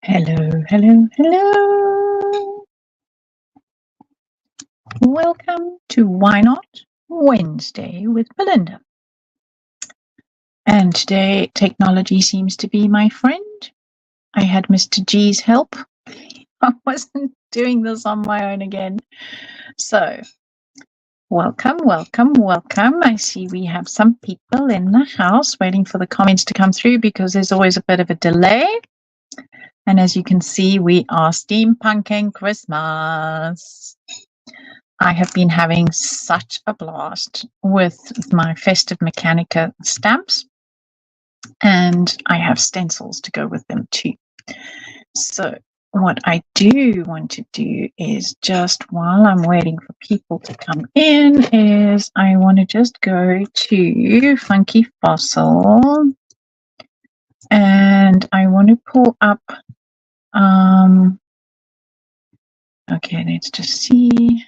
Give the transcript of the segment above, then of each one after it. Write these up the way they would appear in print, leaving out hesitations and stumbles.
Hello, hello, hello. Welcome to Why Not Wednesday with Belinda. And today, technology seems to be my friend. I had Mr. G's help. I wasn't doing this on my own again. So, welcome, welcome, welcome. I see we have some people in the house waiting for the comments to come through because there's always a bit of a delay. And as you can see, we are steampunking Christmas. I have been having such a blast with my Festive Mechanica stamps, and I have stencils to go with them too. So what I do want to do is, just while I'm waiting for people to come in, is I want to just go to Funky Fossil, and I want to pull up okay, let's just see.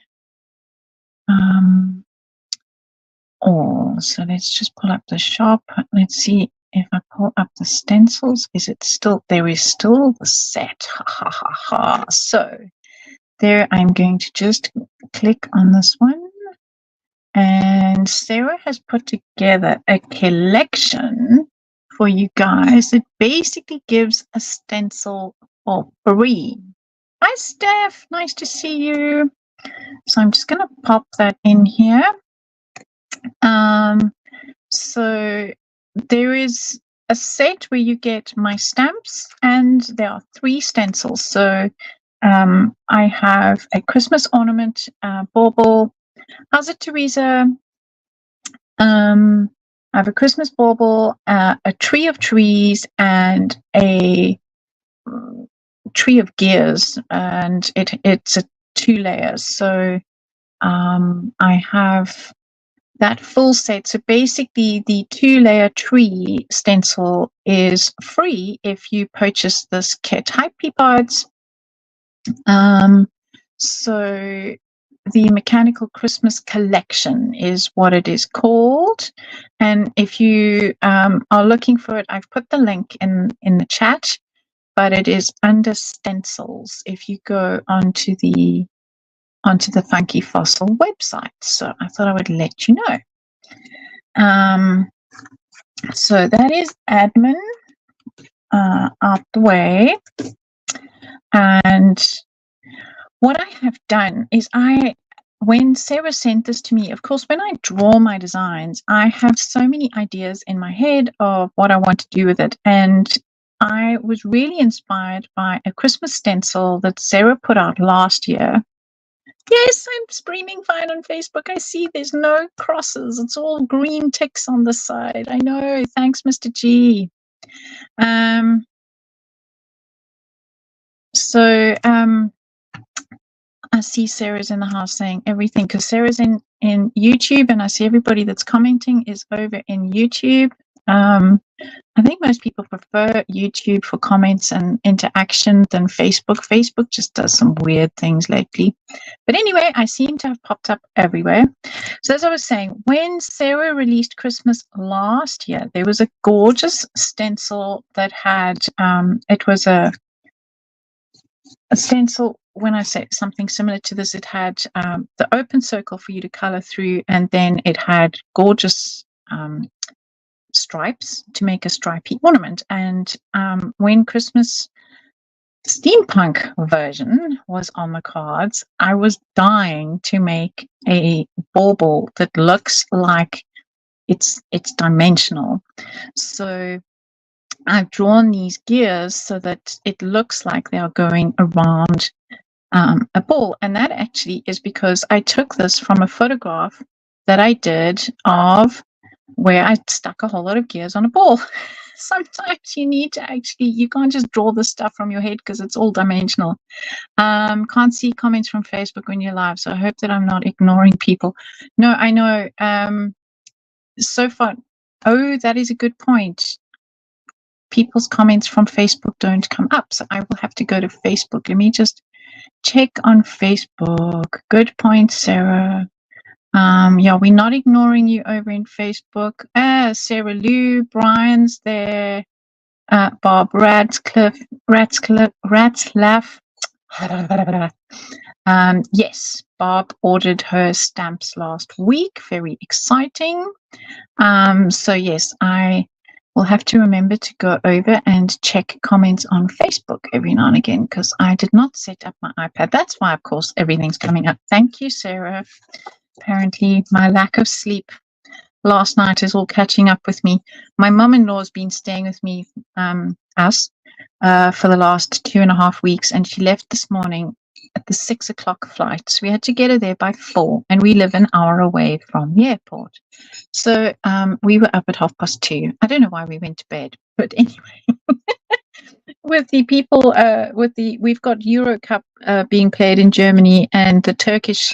So let's just pull up the shop. Let's see if I pull up the stencils. Is it still, there is still the set. Ha ha ha ha. So there, I'm going to just click on this one. And Sarah has put together a collection for you guys that basically gives a stencil for free. Hi, Steph. Nice to see you. So I'm just going to pop that in here. So there is a set where you get my stamps, and there are 3 stencils. So I have a Christmas ornament bauble. How's it, Teresa? I have a Christmas bauble, a tree of trees, and a tree of gears, and it's a 2 layers. So I have that full set. So basically the 2-layer tree stencil is free if you purchase this kit. Hi, Peapods. So the Mechanical Christmas Collection is what it is called. And if you are looking for it, I've put the link in the chat, but it is under stencils if you go onto the Funky Fossil website. So I thought I would let you know. So that is admin out the way. And what I have done is, when Sarah sent this to me, of course, when I draw my designs, I have so many ideas in my head of what I want to do with it. And I was really inspired by a Christmas stencil that Sarah put out last year. Yes, I'm streaming fine on Facebook. I see there's no crosses. It's all green ticks on the side. I know. Thanks, Mr. G. I see Sarah's in the house saying everything, because Sarah's in YouTube, and I see everybody that's commenting is over in YouTube. I think most people prefer YouTube for comments and interaction than Facebook. Facebook just does some weird things lately. But anyway, I seem to have popped up everywhere. So as I was saying, when Sarah released Christmas last year, there was a gorgeous stencil that had, it was a stencil. When I say something similar to this, it had the open circle for you to color through, and then it had gorgeous stripes to make a stripy ornament. And when Christmas steampunk version was on the cards, I was dying to make a bauble that looks like it's dimensional. So I've drawn these gears so that it looks like they are going around a ball. And that actually is because I took this from a photograph that I did of where I stuck a whole lot of gears on a ball. Sometimes you need to actually, you can't just draw this stuff from your head because it's all dimensional. Can't see comments from Facebook when you're live, so I hope that I'm not ignoring people. No, I know. So far, oh, that is a good point. People's comments from Facebook don't come up, so I will have to go to Facebook. Let me just check on Facebook. Good point, Sarah. Yeah, we're not ignoring you over in Facebook. Sarah Lou, Brian's there. Bob Ratzlaff. Yes, Bob ordered her stamps last week. Very exciting. So yes, I will have to remember to go over and check comments on Facebook every now and again, because I did not set up my iPad. That's why, of course, everything's coming up. Thank you, Sarah. Apparently, my lack of sleep last night is all catching up with me. My mum-in-law has been staying with me, for the last 2.5 weeks, and she left this morning at the 6 o'clock flight. So we had to get her there by 4, and we live an hour away from the airport. So we were up at 2:30. I don't know why we went to bed, but anyway, with the people, we've got Euro Cup being played in Germany, and the Turkish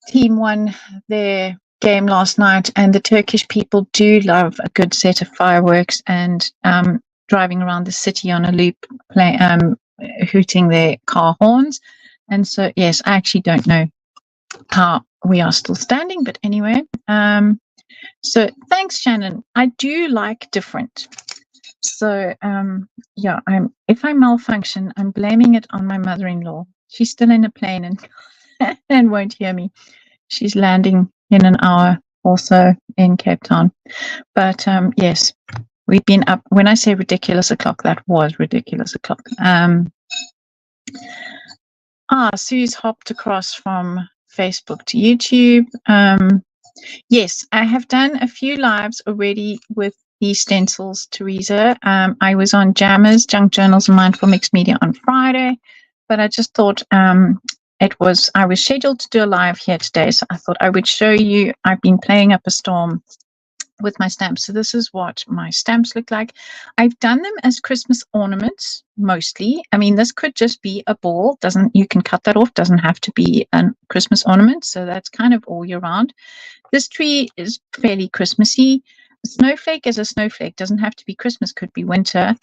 team won their game last night, and the Turkish people do love a good set of fireworks and driving around the city on a loop, hooting their car horns. And so, yes, I actually don't know how we are still standing, but anyway. So thanks, Shannon. I do like different. So yeah, if I malfunction, I'm blaming it on my mother-in-law. She's still in a plane and won't hear me. She's landing in an hour also in Cape Town. But yes, we've been up. When I say ridiculous o'clock, that was ridiculous o'clock. Sue's hopped across from Facebook to YouTube. Yes, I have done a few lives already with the stencils, Teresa. I was on Jammers, Junk Journals and Mindful Mixed Media on Friday, but I just thought I was scheduled to do a live here today, so I thought I would show you. I've been playing up a storm with my stamps. So this is what my stamps look like. I've done them as Christmas ornaments mostly. I mean, this could just be a ball. You can cut that off. Doesn't have to be a Christmas ornament. So that's kind of all year round. This tree is fairly Christmassy. A snowflake is a snowflake. Doesn't have to be Christmas. Could be winter.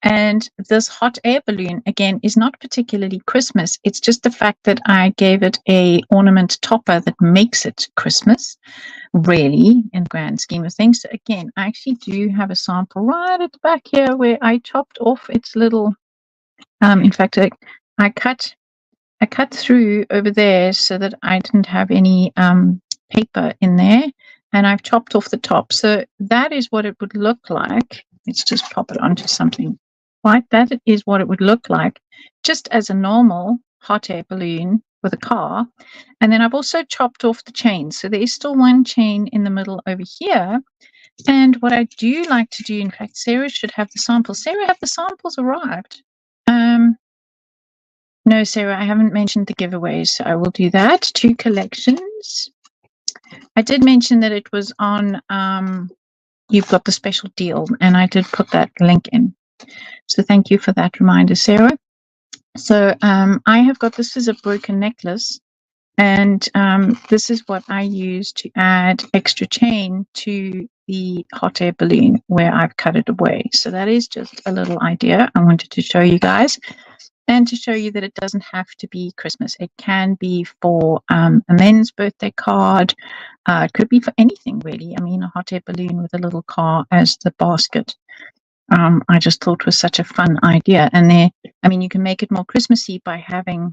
And this hot air balloon, again, is not particularly Christmas. It's just the fact that I gave it a ornament topper that makes it Christmas, really, in the grand scheme of things. So again, I actually do have a sample right at the back here where I chopped off its little, in fact, I cut through over there so that I didn't have any paper in there, and I've chopped off the top. So that is what it would look like. Let's just pop it onto something. Right, that is what it would look like just as a normal hot air balloon with a car. And then I've also chopped off the chain. So there is still one chain in the middle over here. And what I do like to do, in fact, Sarah should have the samples. Sarah, have the samples arrived? No, Sarah, I haven't mentioned the giveaways, so I will do that. 2 collections. I did mention that it was on, you've got the special deal, and I did put that link in. So thank you for that reminder, Sarah. So I have got, this is a broken necklace, and this is what I use to add extra chain to the hot air balloon where I've cut it away. So that is just a little idea I wanted to show you guys, and to show you that it doesn't have to be Christmas. It can be for a men's birthday card. It could be for anything, really. I mean, a hot air balloon with a little car as the basket. I just thought was such a fun idea. And you can make it more Christmassy by having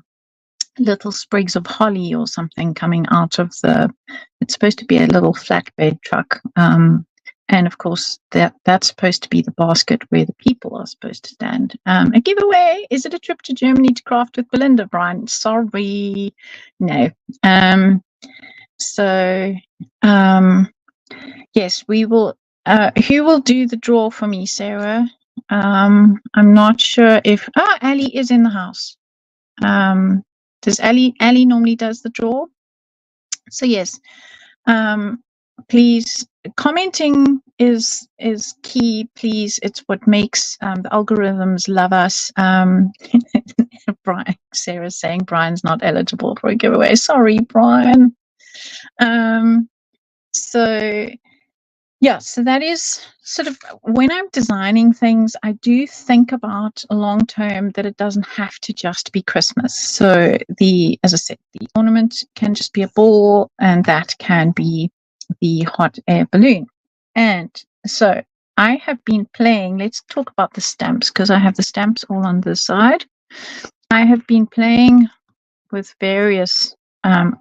little sprigs of holly or something coming out of it's supposed to be a little flatbed truck. And of course, that's supposed to be the basket where the people are supposed to stand. A giveaway, is it a trip to Germany to craft with Belinda, Brian? Sorry, no. Yes, we will. Who will do the draw for me, Sarah? I'm not sure if Ali is in the house. Does Ali normally does the draw? So yes, please, commenting is key. Please, it's what makes the algorithms love us. Sarah's saying Brian's not eligible for a giveaway. Sorry, Brian. So yeah, so that is sort of, when I'm designing things, I do think about long term that it doesn't have to just be Christmas. So as I said, the ornament can just be a ball, and that can be the hot air balloon. And so I have been playing, let's talk about the stamps, because I have the stamps all on this side. I have been playing with various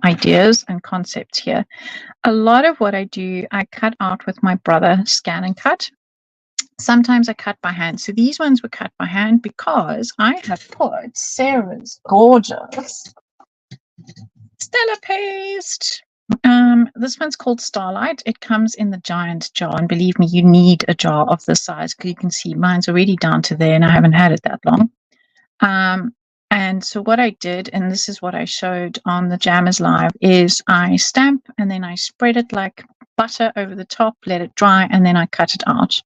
ideas and concepts here. A lot of what I do, I cut out with my brother, scan and cut. Sometimes I cut by hand. So these ones were cut by hand because I have put Sarah's gorgeous Stella paste. This one's called Starlight. It comes in the giant jar, and believe me, you need a jar of this size because you can see mine's already down to there, and I haven't had it that long. And so what I did, and this is what I showed on the Jammers Live, is I stamp and then I spread it like butter over the top, let it dry, and then I cut it out.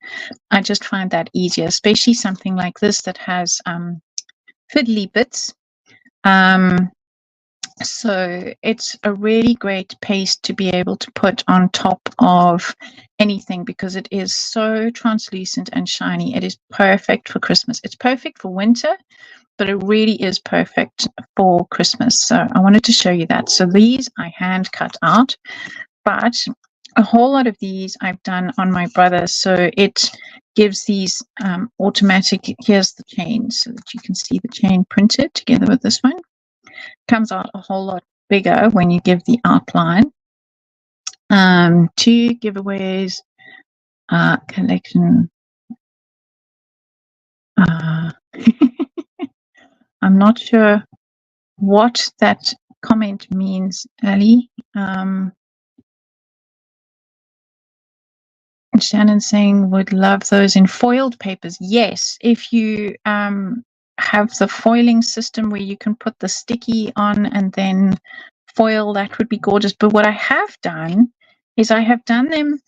I just find that easier, especially something like this that has fiddly bits. So it's a really great paste to be able to put on top of anything because it is so translucent and shiny. It is perfect for Christmas. It's perfect for winter, but it really is perfect for Christmas. So I wanted to show you that. So these I hand cut out, but a whole lot of these I've done on my brother. So it gives these automatic, here's the chain so that you can see the chain printed together with this one. Comes out a whole lot bigger when you give the outline. 2 giveaways, collection. I'm not sure what that comment means, Ali. Shannon saying would love those in foiled papers. Yes, if you have the foiling system where you can put the sticky on and then foil, that would be gorgeous. But what I have done is I have done them,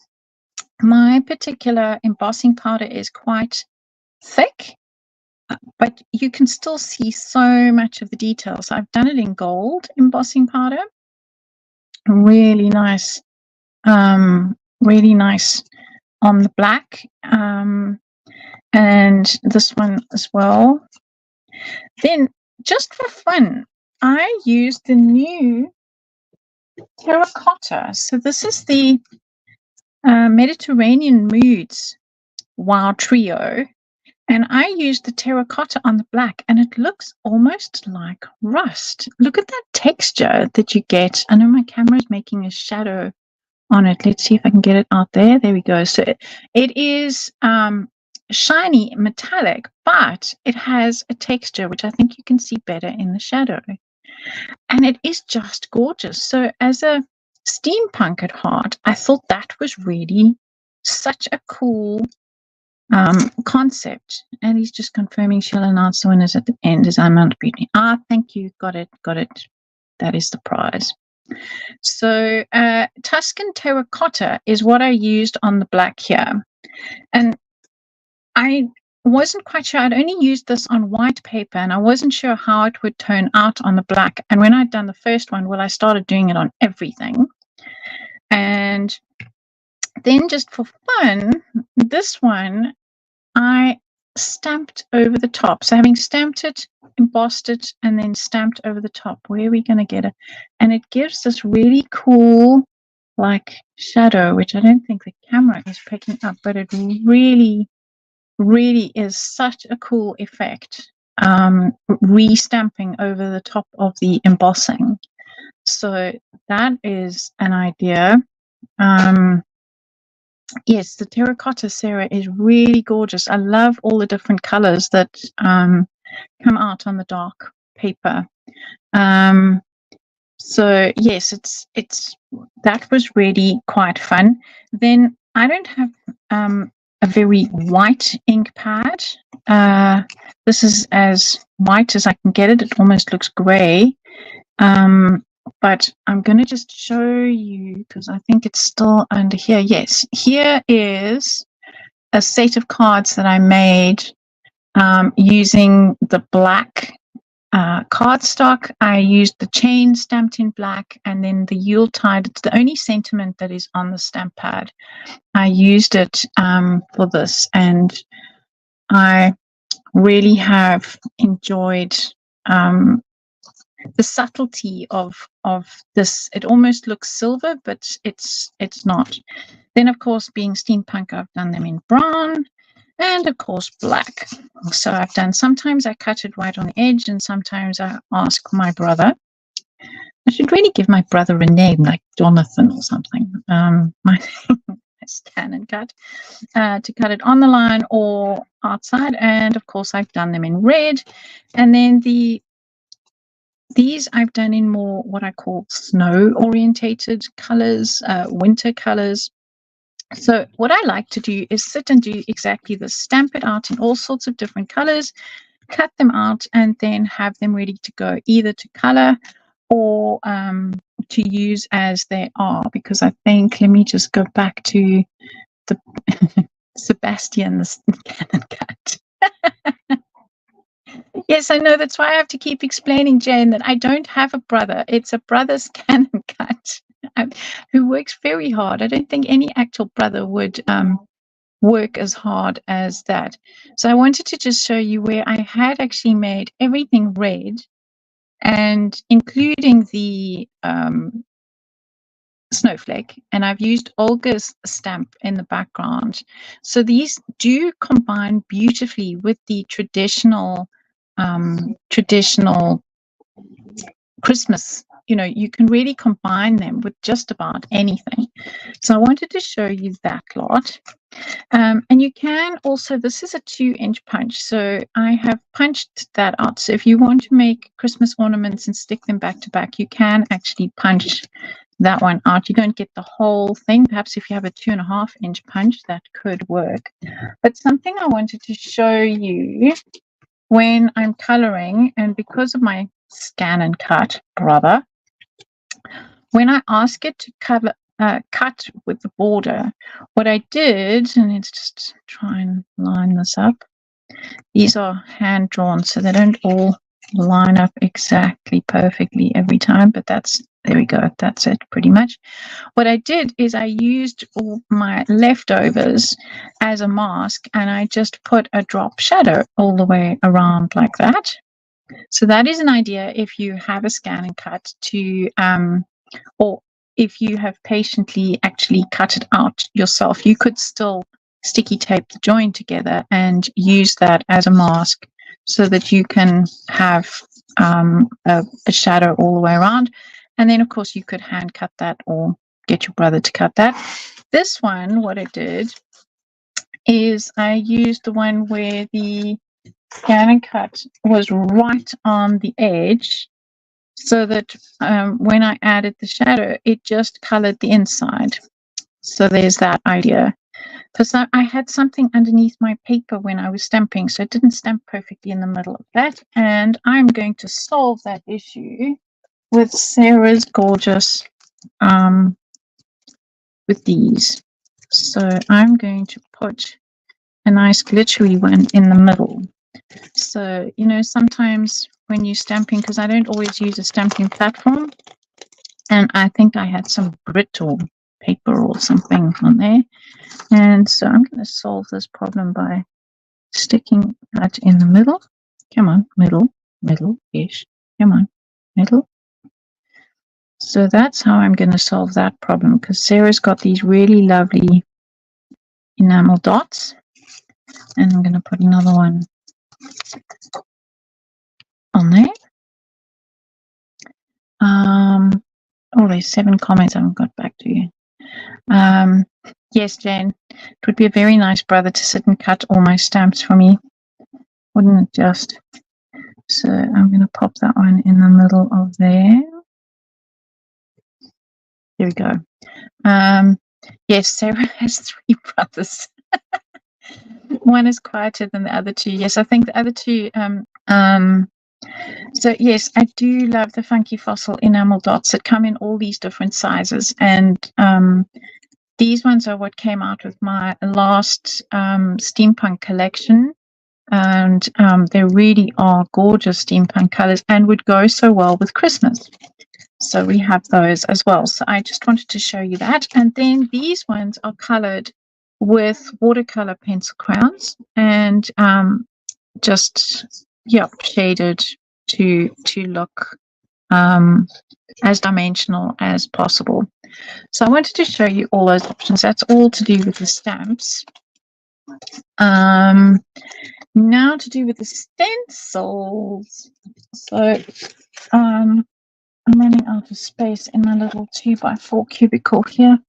my particular embossing powder is quite thick, but you can still see so much of the details. I've done it in gold embossing powder. Really nice, really nice on the black, and this one as well. Then, just for fun, I used the new terracotta. So this is the Mediterranean Moods Wow Trio, and I used the terracotta on the black, and it looks almost like rust. Look at that texture that you get. I know my camera is making a shadow on it. Let's see if I can get it out there. There we go. So it is shiny metallic, but it has a texture which I think you can see better in the shadow, and it is just gorgeous. So as a steampunk at heart, I thought that was really such a cool concept. And he's just confirming she'll announce the winners at the end as I'm not beauty. Thank you. Got it. That is the prize. So Tuscan terracotta is what I used on the black here. And I wasn't quite sure. I'd only used this on white paper, and I wasn't sure how it would turn out on the black. And when I'd done the first one, well, I started doing it on everything. And then just for fun, this one, I stamped over the top. So having stamped it, embossed it, and then stamped over the top, where are we going to get it? And it gives this really cool like shadow, which I don't think the camera is picking up, but it really, really is such a cool effect, re-stamping over the top of the embossing. So that is an idea. Yes, the terracotta, Sarah, is really gorgeous. I love all the different colors that come out on the dark paper. So yes, it's that was really quite fun. Then I don't have a very white ink pad. This is as white as I can get it. It almost looks gray. But I'm going to just show you because I think it's still under here. Yes, here is a set of cards that I made using the black cardstock. I used the chain stamped in black, and then the Yuletide. It's the only sentiment that is on the stamp pad. I used it for this, and I really have enjoyed the subtlety of this. It almost looks silver, but it's not. Then, of course, being steampunk, I've done them in brown and, of course, black. So I've done, sometimes I cut it right on the edge, and sometimes I ask my brother. I should really give my brother a name like Jonathan or something. My scan and cut to cut it on the line or outside. And of course, I've done them in red. And then these I've done in more what I call snow orientated colors, winter colors. So what I like to do is sit and do exactly this, stamp it out in all sorts of different colors, cut them out, and then have them ready to go, either to color or to use as they are. Because I think, let me just go back to the Sebastian, the cannon cut. Yes, I know. That's why I have to keep explaining, Jane, that I don't have a brother. It's a brother's cannon cut who works very hard. I don't think any actual brother would work as hard as that. So I wanted to just show you where I had actually made everything red, and including the snowflake, and I've used Olga's stamp in the background. So these do combine beautifully with the traditional Christmas. You know, you can really combine them with just about anything. So I wanted to show you that lot. And you can also, this is a 2-inch punch, so I have punched that out. So if you want to make Christmas ornaments and stick them back to back, you can actually punch that one out. You don't get the whole thing. Perhaps if you have a 2.5-inch punch, that could work. But something I wanted to show you when I'm coloring, and because of my scan and cut brother, when I ask it to cut with the border, what I did, and let's just try and line this up. These are hand drawn, so they don't all line up exactly perfectly every time, but that's, there we go, that's it pretty much. What I did is I used all my leftovers as a mask, and I just put a drop shadow all the way around like that. So that is an idea if you have a scan and cut to or if you have patiently actually cut it out yourself, you could still sticky tape the join together and use that as a mask so that you can have a shadow all the way around. And then, of course, you could hand cut that or get your brother to cut that. This one, what I did is I used the one where the scan and cut was right on the edge, so that when I added the shadow, it just colored the inside. So there's that idea. Because I had something underneath my paper when I was stamping, so it didn't stamp perfectly in the middle of that. And I'm going to solve that issue with Sarah's gorgeous, with these. So I'm going to put a nice glittery one in the middle. So, you know, sometimes when you're stamping, because I don't always use a stamping platform, and I think I had some grit or paper or something on there. And so I'm going to solve this problem by sticking that in the middle. Come on, middle, middle-ish. Come on, middle. So that's how I'm going to solve that problem, because Sarah's got these really lovely enamel dots. And I'm going to put another one on there. Oh, there's 7 comments I haven't got back to you. Yes, Jane, it would be a very nice brother to sit and cut all my stamps for me, wouldn't it just? So I'm going to pop that one in the middle of there. There we go. Yes, Sarah has 3 brothers. One is quieter than the other 2. Yes, I think the other 2. So yes, I do love the funky fossil enamel dots that come in all these different sizes, and these ones are what came out with my last steampunk collection, and they really are gorgeous steampunk colors and would go so well with Christmas. So we have those as well. So I just wanted to show you that. And then these ones are colored with watercolor pencil crayons, and just shaded to look as dimensional as possible. So I wanted to show you all those options. That's all to do with the stamps. Now to do with the stencils. So I'm running out of space in my little 2x4 cubicle here.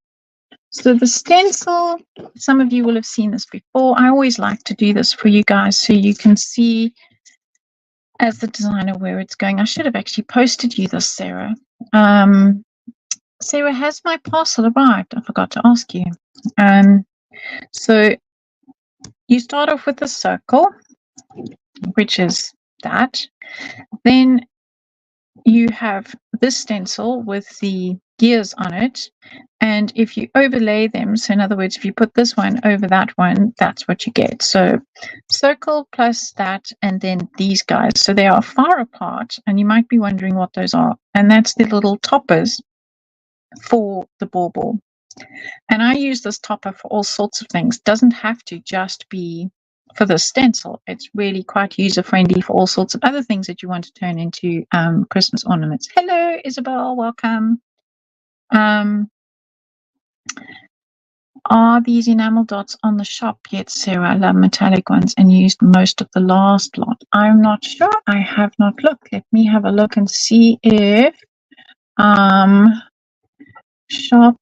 So the stencil, some of you will have seen this before. I always like to do this for you guys so you can see as the designer where it's going. I should have actually posted you this, Sarah. Sarah, has my parcel arrived? I forgot to ask you. So you start off with the circle, which is that. Then you have this stencil with the gears on it, and if you overlay them, so in other words, if you put this one over that one, that's what you get. So circle plus that, and then these guys. So they are far apart, and you might be wondering what those are, and that's the little toppers for the bauble. And I use this topper for all sorts of things. Doesn't have to just be for the stencil. It's really quite user-friendly for all sorts of other things that you want to turn into Christmas ornaments. Hello, Isabel. Welcome. Are these enamel dots on the shop yet, Sarah? I love metallic ones and used most of the last lot. I'm not sure. I have not looked. Let me have a look and see if shop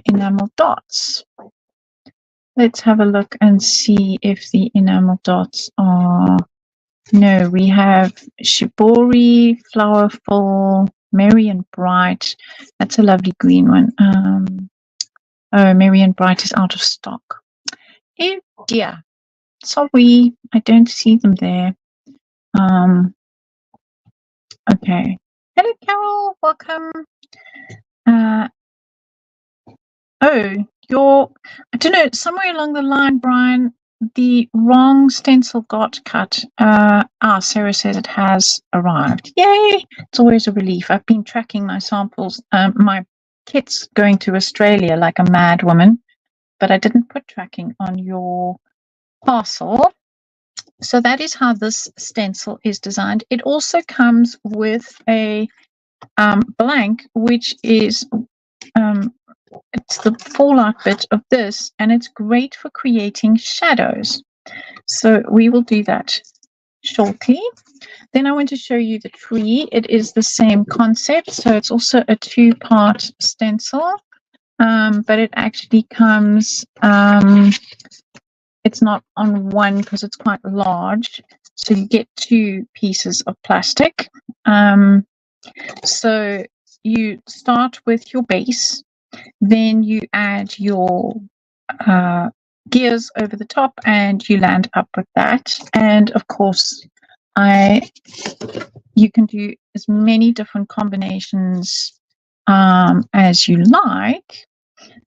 enamel dots. Let's have a look and see if the enamel dots are. No, we have Shibori, Flowerful, Merry and Bright. That's a lovely green one. Oh, Merry and Bright is out of stock. Oh dear. Sorry, I don't see them there. Okay. Hello, Carol. Welcome. I don't know, somewhere along the line, Brian, the wrong stencil got cut. Sarah says it has arrived. Yay! It's always a relief. I've been tracking my samples. My kit's going to Australia like a mad woman, but I didn't put tracking on your parcel. So that is how this stencil is designed. It also comes with a blank, which is it's the fallout bit of this, and it's great for creating shadows. So we will do that shortly. Then I want to show you the tree. It is the same concept. So it's also a 2-part stencil, but it actually comes, it's not on one because it's quite large. So you get 2 pieces of plastic. So you start with your base. Then you add your gears over the top and you land up with that. And of course, you can do as many different combinations as you like.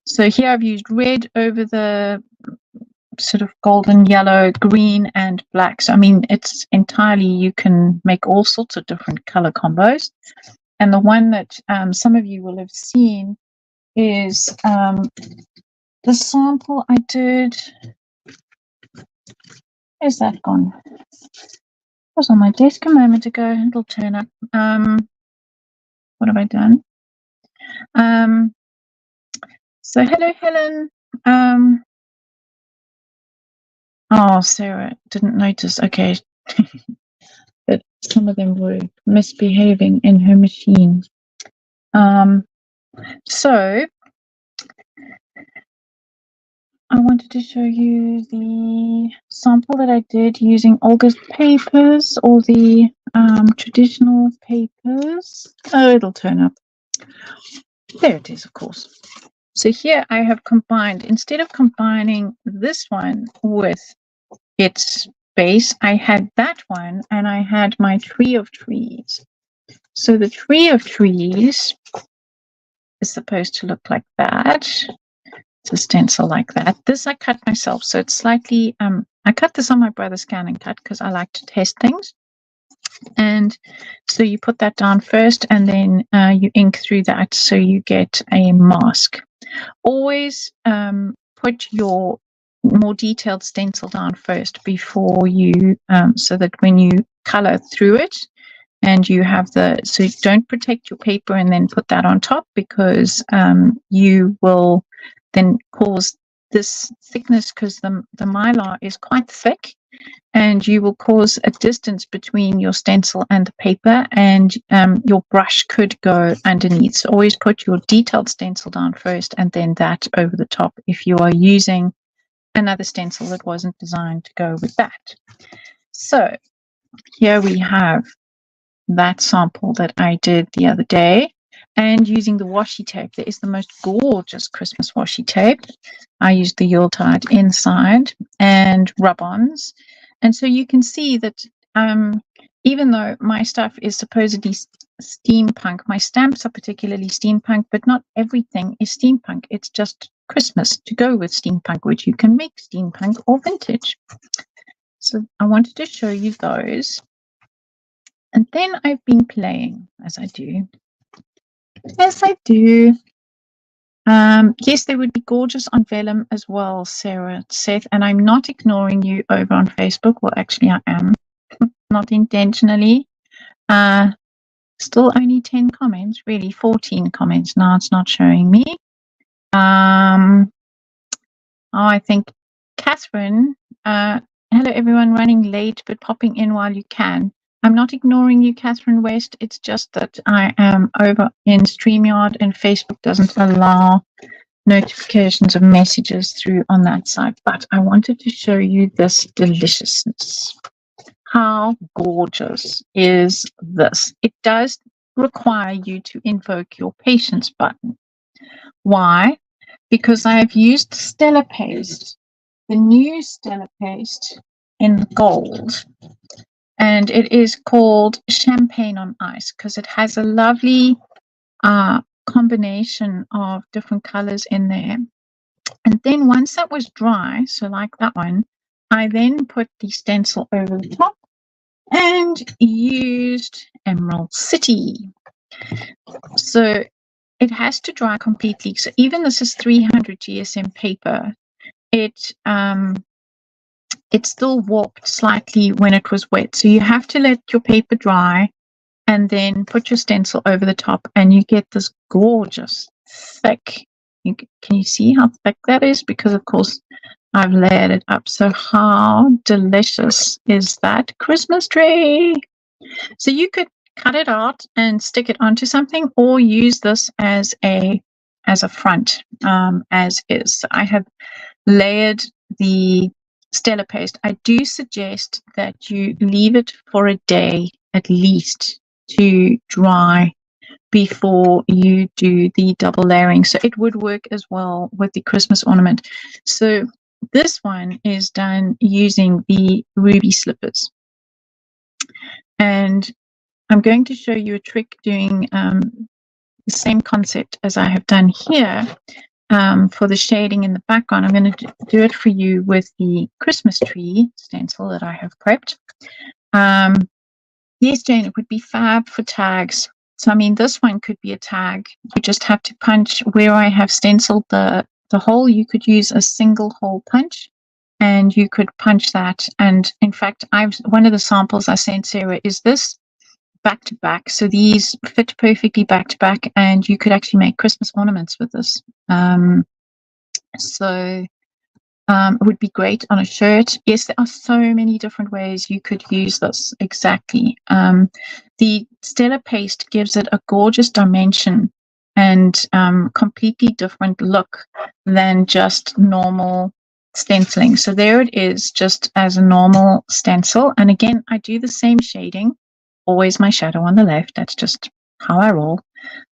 So here I've used red over the sort of golden, yellow, green, and black. So I mean, it's entirely, you can make all sorts of different color combos. And the one that some of you will have seen is the sample I did. Where's that gone? It was on my desk a moment ago. It'll turn up. What have I done? So hello, Helen. Oh, Sarah didn't notice. Okay. But some of them were misbehaving in her machine. So I wanted to show you the sample that I did using Olga's papers, or the traditional papers. Oh, it'll turn up. There it is, of course. So here I have combined, instead of combining this one with its base, I had that one and I had my tree of trees. So the tree of trees is supposed to look like that. It's a stencil like that. This I cut myself, so it's slightly, I cut this on my brother's scan and cut because I like to test things. And so you put that down first and then you ink through that so you get a mask. Always put your more detailed stencil down first before you, so that when you color through it, and you have so don't protect your paper and then put that on top, because you will then cause this thickness, because the mylar is quite thick, and you will cause a distance between your stencil and the paper, and your brush could go underneath. So always put your detailed stencil down first and then that over the top if you are using another stencil that wasn't designed to go with that. So here we have that sample that I did the other day, and using the washi tape. There is the most gorgeous Christmas washi tape. I used the Yuletide inside and rub-ons. And so you can see that even though my stuff is supposedly steampunk, my stamps are particularly steampunk, but not everything is steampunk. It's just Christmas to go with steampunk, which you can make steampunk or vintage. So I wanted to show you those. And then I've been playing, as I do. Yes, I do. Yes, they would be gorgeous on vellum as well, Sarah, Seth, and I'm not ignoring you over on Facebook. Well, actually, I am. Not intentionally. Still only 10 comments, really 14 comments. Now it's not showing me. I think Catherine, hello everyone, running late but popping in while you can. I'm not ignoring you, Catherine West. It's just that I am over in StreamYard and Facebook doesn't allow notifications of messages through on that side. But I wanted to show you this deliciousness. How gorgeous is this? It does require you to invoke your patience button. Why? Because I have used Stella Paste, the new Stella Paste in gold. And it is called Champagne on Ice because it has a lovely combination of different colors in there. And then once that was dry, so like that one, I then put the stencil over the top and used Emerald City. So it has to dry completely. So even this is 300 GSM paper. It still warped slightly when it was wet. So you have to let your paper dry and then put your stencil over the top and you get this gorgeous thick. Can you see how thick that is? Because of course I've layered it up. So how delicious is that Christmas tree? So you could cut it out and stick it onto something or use this as a front as is. So I have layered the Stella Paste. I do suggest that you leave it for a day at least to dry before you do the double layering. So it would work as well with the Christmas ornament. So this one is done using the ruby slippers. And I'm going to show you a trick doing the same concept as I have done here. For the shading in the background, I'm going to do it for you with the Christmas tree stencil that I have prepped. Yes, Jane, it would be fab for tags. So, I mean, this one could be a tag. You just have to punch where I have stenciled the hole. You could use a single hole punch and you could punch that. And in fact, one of the samples I sent Sarah is this back to back. So these fit perfectly back to back and you could actually make Christmas ornaments with this. It would be great on a shirt. Yes, there are so many different ways you could use this. Exactly. The Stella Paste gives it a gorgeous dimension and completely different look than just normal stenciling. So there it is, just as a normal stencil. And again, I do the same shading. Always my shadow on the left. That's just how I roll.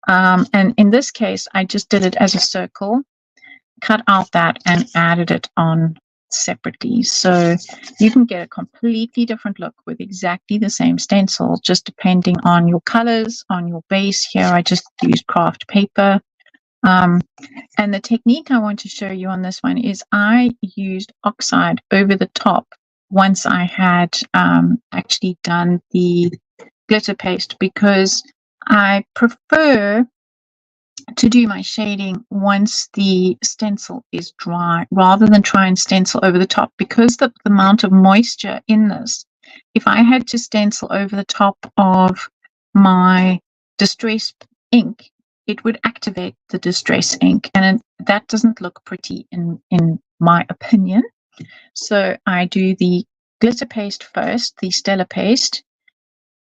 And in this case, I just did it as a circle, cut out that and added it on separately. So you can get a completely different look with exactly the same stencil, just depending on your colors, on your base. Here, I just used craft paper. And the technique I want to show you on this one is I used oxide over the top once I had actually done the glitter paste, because I prefer to do my shading once the stencil is dry rather than try and stencil over the top, because the amount of moisture in this if I had to stencil over the top of my distress ink, it would activate the distress ink, and that doesn't look pretty in my opinion. So I do the glitter paste first, the Stella paste,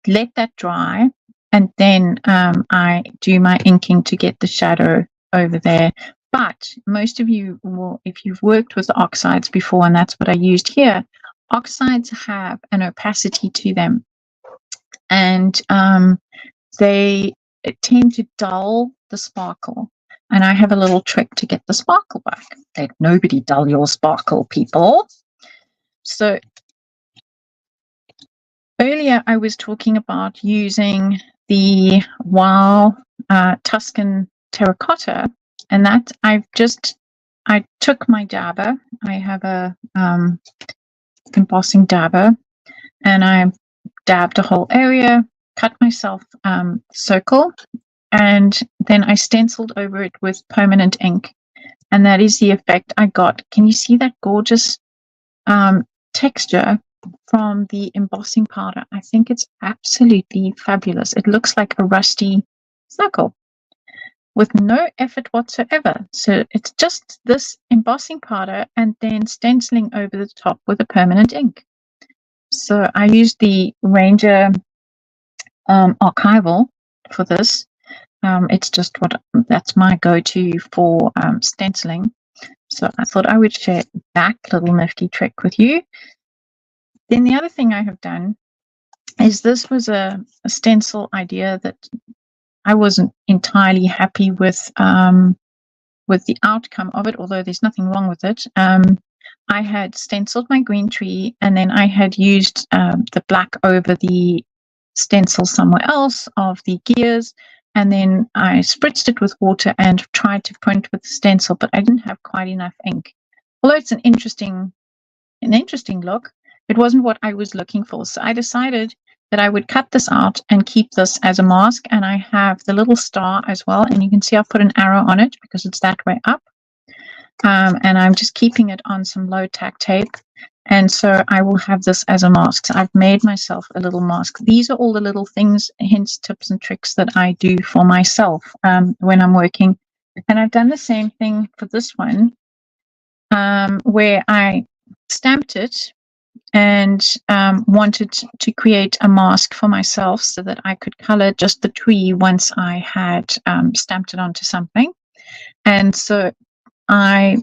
let that dry, and then I do my inking to get the shadow over there. But most of you will, if you've worked with the oxides before, and that's what I used here, oxides have an opacity to them, and they tend to dull the sparkle. And I have a little trick to get the sparkle back. Let nobody dull your sparkle, people. So earlier I was talking about using the Wow Tuscan terracotta, and that I took my dabber. I have a embossing dabber, and I dabbed a whole area, cut myself circle, and then I stenciled over it with permanent ink, and that is the effect I got. Can you see that gorgeous texture from the embossing powder? I think it's absolutely fabulous. It looks like a rusty circle with no effort whatsoever. So it's just this embossing powder and then stenciling over the top with a permanent ink. So I used the Ranger archival for this. It's just that's my go-to for stenciling. So I thought I would share that little nifty trick with you. Then the other thing I have done is this was a stencil idea that I wasn't entirely happy with the outcome of it, although there's nothing wrong with it. I had stenciled my green tree, and then I had used the black over the stencil somewhere else of the gears, and then I spritzed it with water and tried to print with the stencil, but I didn't have quite enough ink. Although it's an interesting look, it wasn't what I was looking for. So I decided that I would cut this out and keep this as a mask. And I have the little star as well. And you can see I've put an arrow on it because it's that way up. And I'm just keeping it on some low tack tape. And so I will have this as a mask. So I've made myself a little mask. These are all the little things, hints, tips, and tricks that I do for myself when I'm working. And I've done the same thing for this one, where I stamped it and wanted to create a mask for myself so that I could color just the tree once I had stamped it onto something. And so I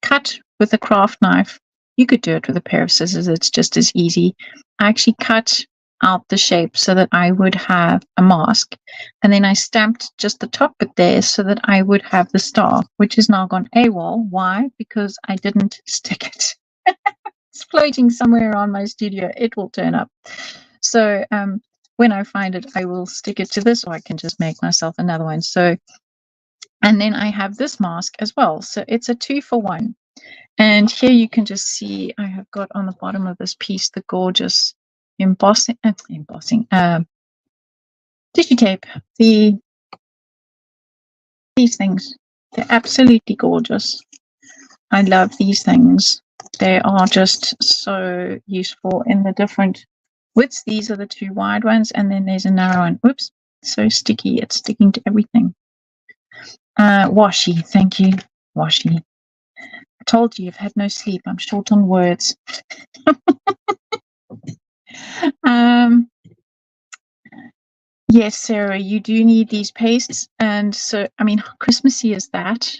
cut with a craft knife. You could do it with a pair of scissors. It's just as easy. I actually cut out the shape so that I would have a mask. And then I stamped just the top bit there so that I would have the star, which is now gone AWOL. Why? Because I didn't stick it. It's floating somewhere around my studio. It will turn up. So when I find it, I will stick it to this, or I can just make myself another one. So, and then I have this mask as well. So it's a 2-for-1. And here you can just see I have got on the bottom of this piece the gorgeous embossing tissue tape. These things, they're absolutely gorgeous. I love these things. They are just so useful in the different widths. These are the 2 wide ones, and then there's a narrow one. Oops, so sticky. It's sticking to everything. Washi, thank you, washi. I told you, you've had no sleep. I'm short on words. Yes, Sarah, you do need these pastes. And so, I mean, how Christmassy is that?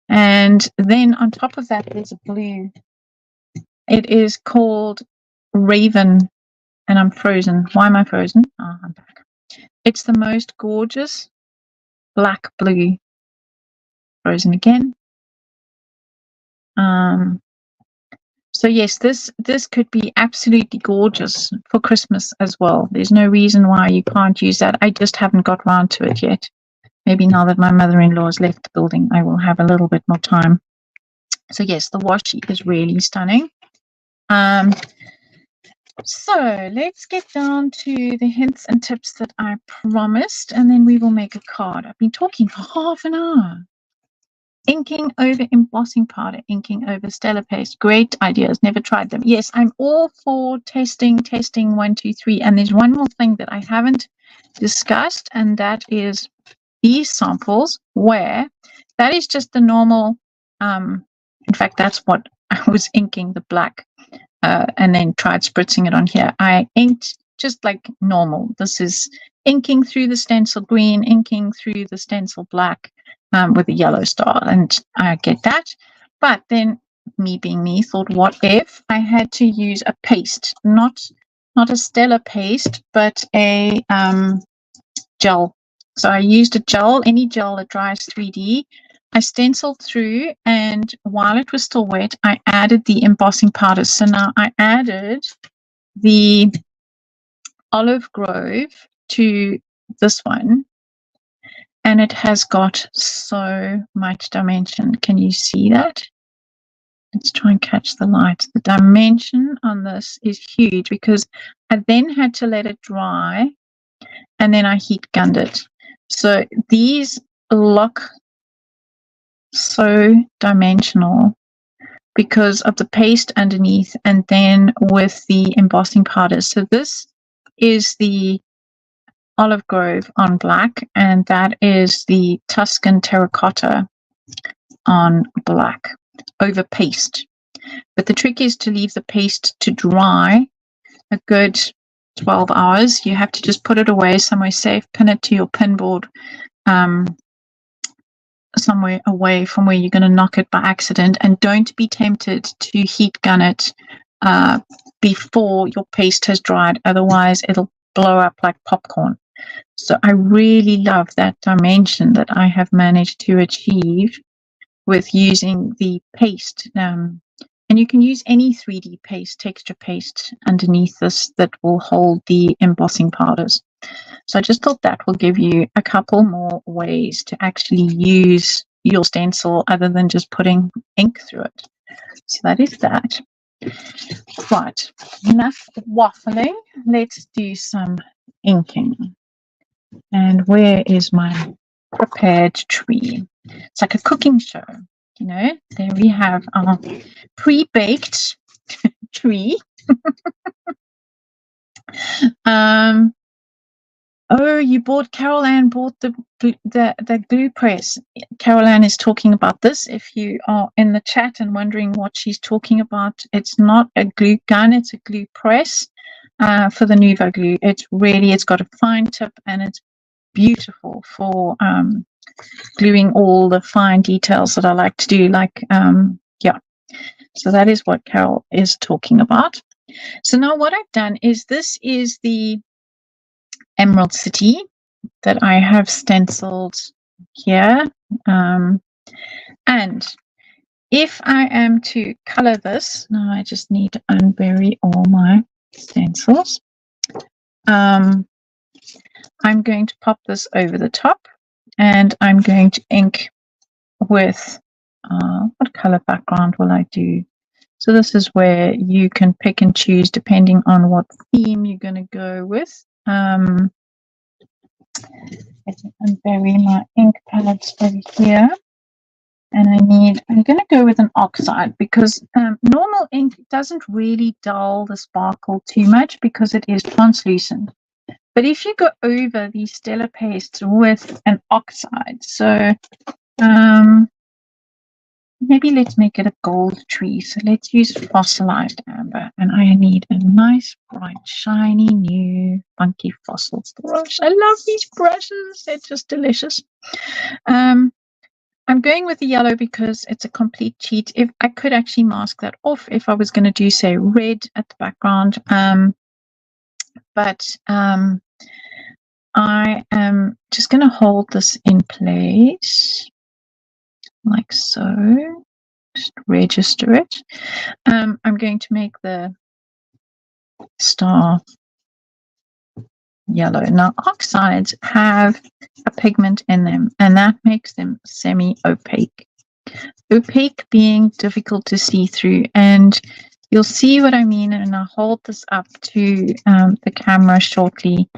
And then on top of that, there's a blue. It is called Raven, and I'm frozen. Why am I frozen? Oh, I'm back. It's the most gorgeous black blue. Frozen again. So yes, this could be absolutely gorgeous for Christmas as well. There's no reason why you can't use that. I just haven't got round to it yet. Maybe now that my mother-in-law has left the building, I will have a little bit more time. So yes, the washi is really stunning. So let's get down to the hints and tips that I promised, and then we will make a card. I've been talking for half an hour. Inking over embossing powder, inking over stellar paste. Great ideas. Never tried them. Yes, I'm all for testing, 1, 2, 3. And there's one more thing that I haven't discussed, and that is these samples where that is just the normal. In fact, that's what I was inking the black and then tried spritzing it on here. I inked just like normal. This is inking through the stencil green, inking through the stencil black. With a yellow star, and I get that. But then, me being me, thought, what if I had to use a paste, not a stellar paste, but a gel. So I used a gel, any gel that dries 3D. I stenciled through, and while it was still wet, I added the embossing powders. So now I added the Olive Grove to this one. And it has got so much dimension. Can you see that? Let's try and catch the light. The dimension on this is huge because I then had to let it dry and then I heat gunned it. So these look so dimensional because of the paste underneath and then with the embossing powders. So this is the Olive Grove on black, and that is the Tuscan terracotta on black over paste. But the trick is to leave the paste to dry a good 12 hours. You have to just put it away somewhere safe, pin it to your pin board, somewhere away from where you're going to knock it by accident, and don't be tempted to heat gun it before your paste has dried. Otherwise, it'll blow up like popcorn. So I really love that dimension that I have managed to achieve with using the paste. And you can use any 3D paste, texture paste underneath this that will hold the embossing powders. So I just thought that will give you a couple more ways to actually use your stencil other than just putting ink through it. So that is that. Right, enough waffling. Let's do some inking. And where is my prepared tree? It's like a cooking show, you know. There we have our pre-baked tree. Oh, you bought, Carol Ann bought the glue press. Carol Ann is talking about this. If you are in the chat and wondering what she's talking about, it's not a glue gun, it's a glue press for the Nuvo glue. It's got a fine tip and it's beautiful for gluing all the fine details that I like to do, like yeah. So that is what Carol is talking about. So now what I've done is, this is the Emerald City that I have stenciled here, and if I am to color this, now I just need to unbury all my stencils. I'm going to pop this over the top, and I'm going to ink with what color background will I do? So this is where you can pick and choose depending on what theme you're going to go with. Let me unbury my ink palettes over here. And I'm going to go with an oxide because normal ink doesn't really dull the sparkle too much because it is translucent. But if you go over these stellar pastes with an oxide, so maybe let's make it a gold tree. So let's use fossilized amber, and I need a nice, bright, shiny, new, funky fossils brush. I love these brushes. They're just delicious. I'm going with the yellow because it's a complete cheat. If I could actually mask that off if I was going to do, say, red at the background. But I am just going to hold this in place like so. Just register it. I'm going to make the star yellow. Now, oxides have a pigment in them, and that makes them semi-opaque. Opaque being difficult to see through, and you'll see what I mean, and I'll hold this up to the camera shortly,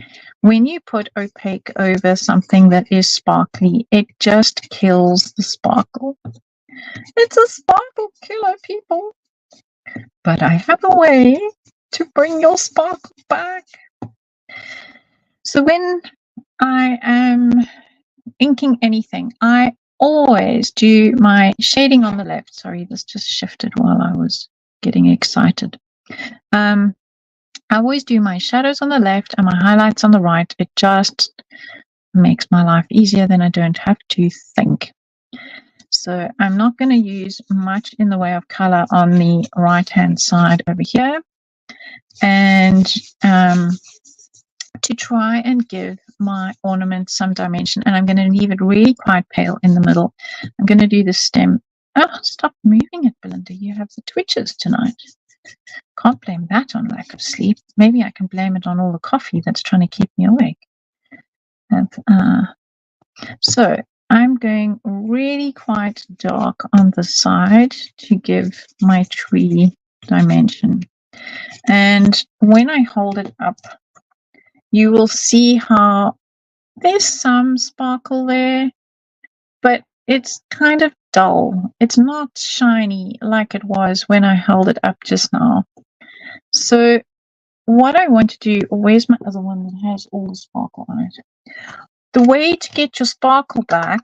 When you put opaque over something that is sparkly, it just kills the sparkle. It's a sparkle killer, people. But I have a way to bring your sparkle back. So when I am inking anything, I always do my shading on the left. Sorry, this just shifted while I was getting excited. I always do my shadows on the left and my highlights on the right. It just makes my life easier, then I don't have to think. So I'm not going to use much in the way of color on the right hand side over here. And to try and give my ornament some dimension, and I'm going to leave it really quite pale in the middle. I'm going to do the stem. Oh, stop moving it, Belinda. You have the twitches tonight. Can't blame that on lack of sleep. Maybe I can blame it on all the coffee that's trying to keep me awake. So I'm going really quite dark on the side to give my tree dimension. And when I hold it up, you will see how there's some sparkle there, but it's kind of dull. It's not shiny like it was when I held it up just now. So what I want to do, where's my other one that has all the sparkle on it? The way to get your sparkle back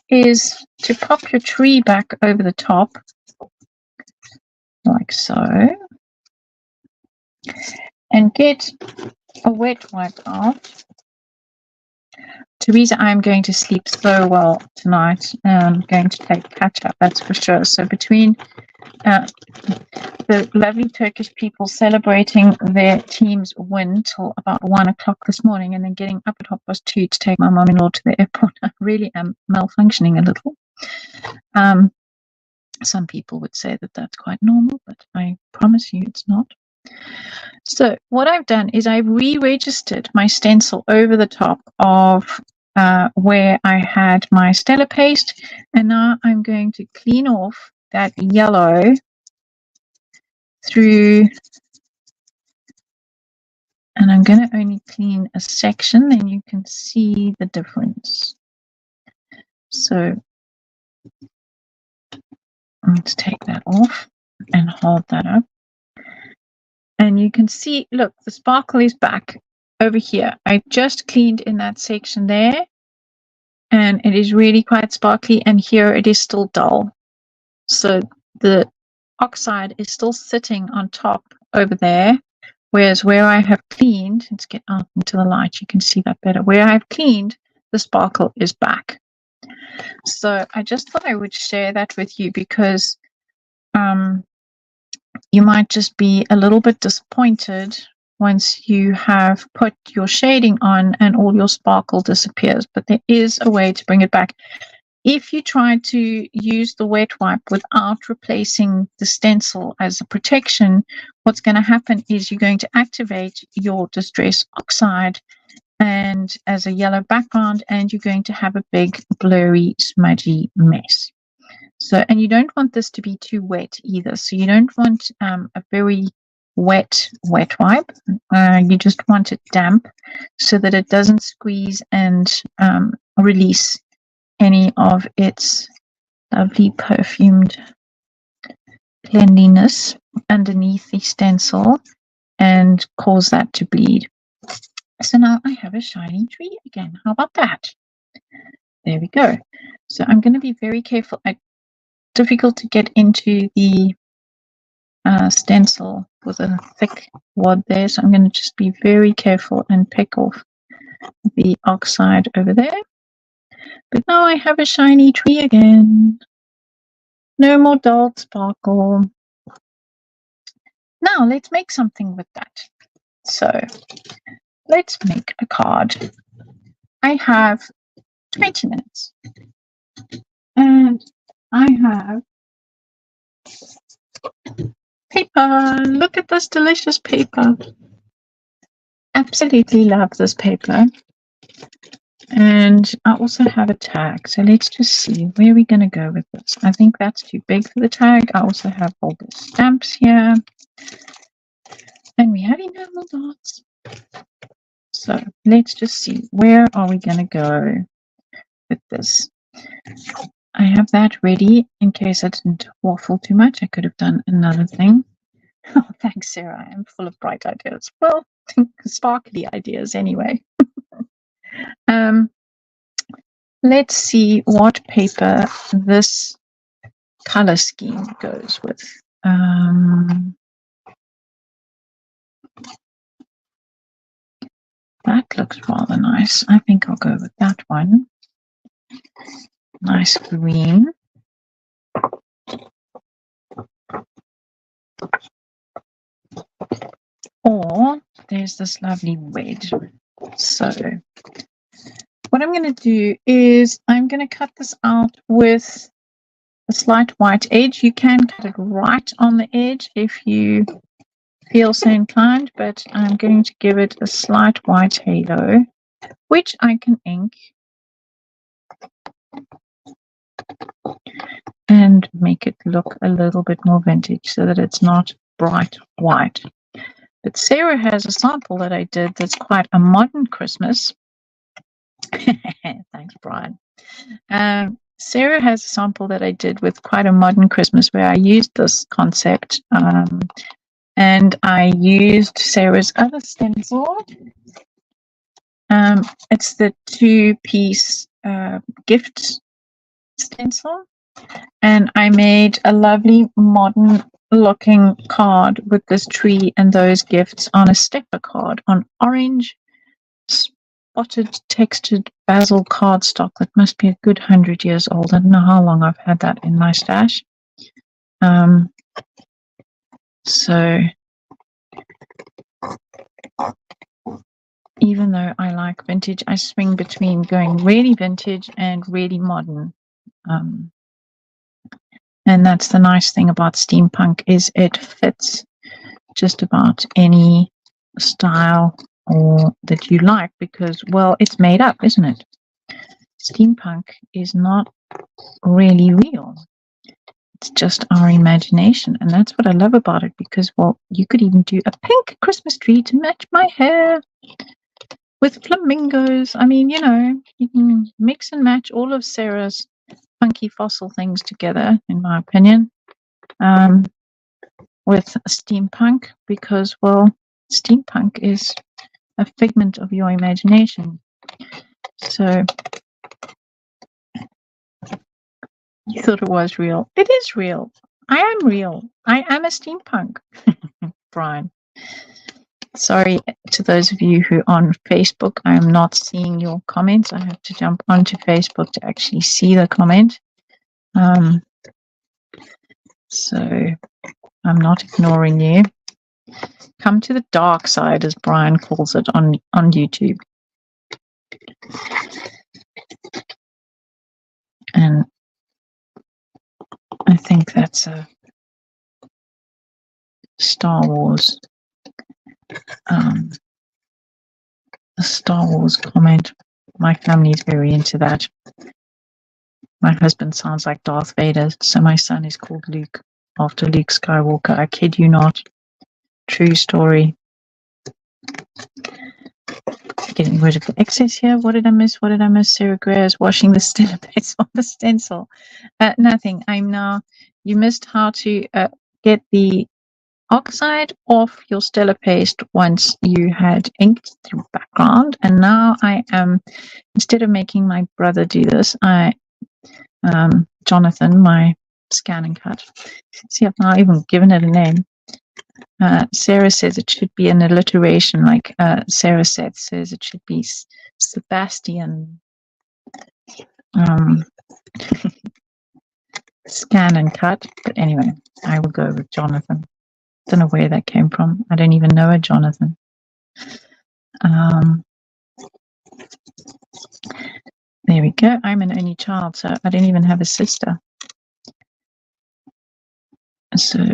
is to pop your tree back over the top, like so, and get a wet wipe out. Teresa, I'm going to sleep so well tonight. I'm going to play catch up, that's for sure. So between the lovely Turkish people celebrating their team's win till about 1 o'clock this morning, and then getting up at 2:30 to take my mum-in-law to the airport, I really am malfunctioning a little. Some people would say that that's quite normal, but I promise you it's not. So what I've done is I've re-registered my stencil over the top of where I had my Stella paste, and now I'm going to clean off that yellow through, and I'm going to only clean a section, then you can see the difference. So let's take that off and hold that up. And you can see, look, the sparkle is back over here. I just cleaned in that section there, and it is really quite sparkly, and here it is still dull. So the oxide is still sitting on top over there, whereas where I have cleaned, let's get out into the light, you can see that better. Where I've cleaned, the sparkle is back. So I just thought I would share that with you, because you might just be a little bit disappointed once you have put your shading on and all your sparkle disappears, but there is a way to bring it back. If you try to use the wet wipe without replacing the stencil as a protection, what's going to happen is you're going to activate your distress oxide and as a yellow background, and you're going to have a big blurry smudgy mess. So, and you don't want this to be too wet either. So you don't want a very wet wipe. You just want it damp so that it doesn't squeeze and release any of its lovely perfumed cleanliness underneath the stencil and cause that to bleed. So now I have a shiny tree again. How about that? There we go. So I'm going to be very careful. Difficult to get into the stencil with a thick wad there, so I'm going to just be very careful and pick off the oxide over there. But now I have a shiny tree again. No more dull sparkle. Now let's make something with that. So let's make a card. I have 20 minutes. And I have paper. Look at this delicious paper. Absolutely love this paper. And I also have a tag. So let's just see where we're going to go with this. I think that's too big for the tag. I also have all the stamps here. And we have enamel dots. So let's just see, where are we going to go with this? I have that ready in case I didn't waffle too much. I could have done another thing. Oh, thanks, Sarah. I am full of bright ideas. Well, sparkly ideas anyway. Let's see what paper this color scheme goes with. That looks rather nice. I think I'll go with that one. Nice green. Or there's this lovely red. So what I'm going to do is I'm going to cut this out with a slight white edge. You can cut it right on the edge if you feel so inclined, but I'm going to give it a slight white halo, which I can ink and make it look a little bit more vintage so that it's not bright white. But Sarah has a sample that I did that's quite a modern Christmas. Thanks, Brian. Sarah has a sample that I did with quite a modern Christmas where I used this concept, and I used Sarah's other stencil. It's the 2-piece gift stencil, and I made a lovely modern looking card with this tree and those gifts on a stepper card on orange spotted textured basil cardstock that must be a good 100 years old. I don't know how long I've had that in my stash. So even though I like vintage, I swing between going really vintage and really modern. And that's the nice thing about steampunk, is it fits just about any style or that you like, because, well, it's made up, isn't it? Steampunk is not really real. It's just our imagination, and that's what I love about it, because, well, you could even do a pink Christmas tree to match my hair with flamingos. I mean, you know, you can mix and match all of Sarah's funky fossil things together, in my opinion, with steampunk, because, well, steampunk is a figment of your imagination. So you thought it was real. It is real. I am real. I am a steampunk. Brian. Sorry to those of you who are on Facebook. I am not seeing your comments. I have to jump onto Facebook to actually see the comment. So I'm not ignoring you. Come to the dark side, as Brian calls it on YouTube. And I think that's a Star Wars comment. My family is very into that. My husband sounds like Darth Vader, so my son is called Luke after Luke Skywalker. I kid you not. True story. Getting rid of the excess here. What did I miss? Sarah Gray is washing the sticker base on the stencil. Nothing. You missed how to get the oxide off your stellar paste once you had inked the background. And now I am, instead of making my brother do this, Jonathan, my scan and cut. See, I've not even given it a name. Sarah says it should be an alliteration, like Sarah says it should be Sebastian. Scan and cut. But anyway, I will go with Jonathan. Don't know where that came from. I don't even know a Jonathan. There we go. I'm an only child, so I don't even have a sister. So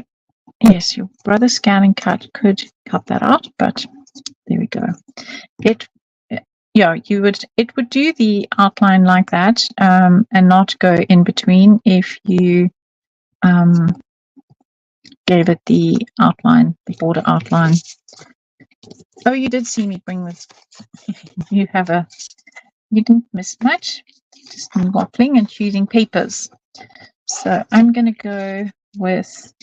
yes, your brother Scan and Cut could cut that out, but there we go. It would do the outline like that, and not go in between if you gave it the outline, the border outline Oh, you did see me bring this. You didn't miss much. Just me waffling and choosing papers. So I'm going to go with,